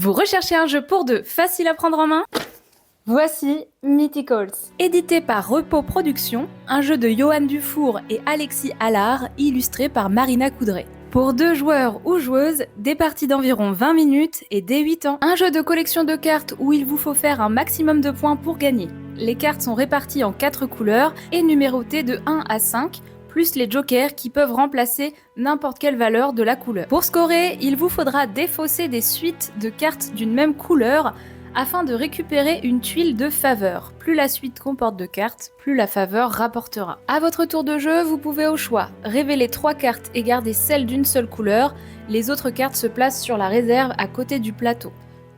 Vous recherchez un jeu pour deux facile à prendre en main? Voici Mythicals. Édité par Repos Productions, un jeu de Johan Dufour et Alexis Allard, illustré par Marina Coudray. Pour 2 joueurs ou joueuses, des parties d'environ 20 minutes et dès 8 ans. Un jeu de collection de cartes où il vous faut faire un maximum de points pour gagner. Les cartes sont réparties en 4 couleurs et numérotées de 1 à 5, plus les jokers qui peuvent remplacer n'importe quelle valeur de la couleur. Pour scorer, il vous faudra défausser des suites de cartes d'une même couleur afin de récupérer une tuile de faveur. Plus la suite comporte de cartes, plus la faveur rapportera. À votre tour de jeu, vous pouvez au choix révéler 3 cartes et garder celle d'une seule couleur, les autres cartes se placent sur la réserve à côté du plateau.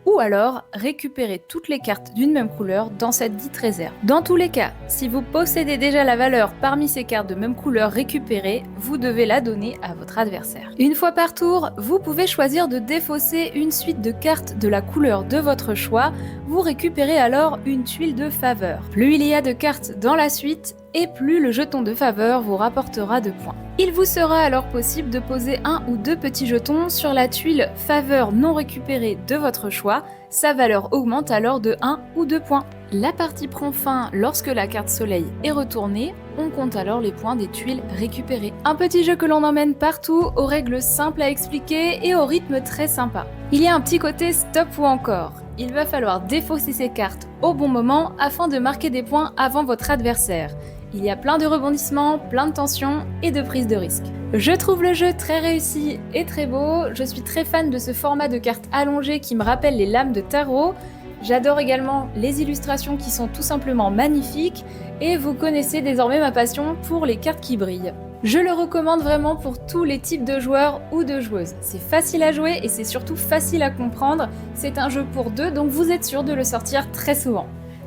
Ou alors, récupérer toutes les cartes d'une même couleur dans cette dite réserve. Dans tous les cas, si vous possédez déjà la valeur parmi ces cartes de même couleur récupérées, vous devez la donner à votre adversaire. Une fois par tour, vous pouvez choisir de défausser une suite de cartes de la couleur de votre choix, vous récupérez alors une tuile de faveur. Plus il y a de cartes dans la suite, et plus le jeton de faveur vous rapportera de points. Il vous sera alors possible de poser 1 ou 2 petits jetons sur la tuile faveur non récupérée de votre choix, sa valeur augmente alors de 1 ou 2 points. La partie prend fin lorsque la carte soleil est retournée, on compte alors les points des tuiles récupérées. Un petit jeu que l'on emmène partout, aux règles simples à expliquer et au rythme très sympa. Il y a un petit côté stop ou encore. Il va falloir défausser ces cartes au bon moment afin de marquer des points avant votre adversaire. Il y a plein de rebondissements, plein de tensions et de prises de risques. Je trouve le jeu très réussi et très beau, je suis très fan de ce format de cartes allongées qui me rappelle les lames de tarot. J'adore également les illustrations qui sont tout simplement magnifiques et vous connaissez désormais ma passion pour les cartes qui brillent. Je le recommande vraiment pour tous les types de joueurs ou de joueuses. C'est facile à jouer et c'est surtout facile à comprendre. C'est un jeu pour deux donc vous êtes sûr de le sortir très souvent.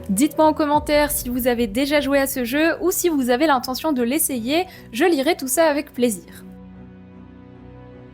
Dites-moi en commentaire si vous avez déjà joué à ce jeu ou si vous avez l'intention de l'essayer, je lirai tout ça avec plaisir.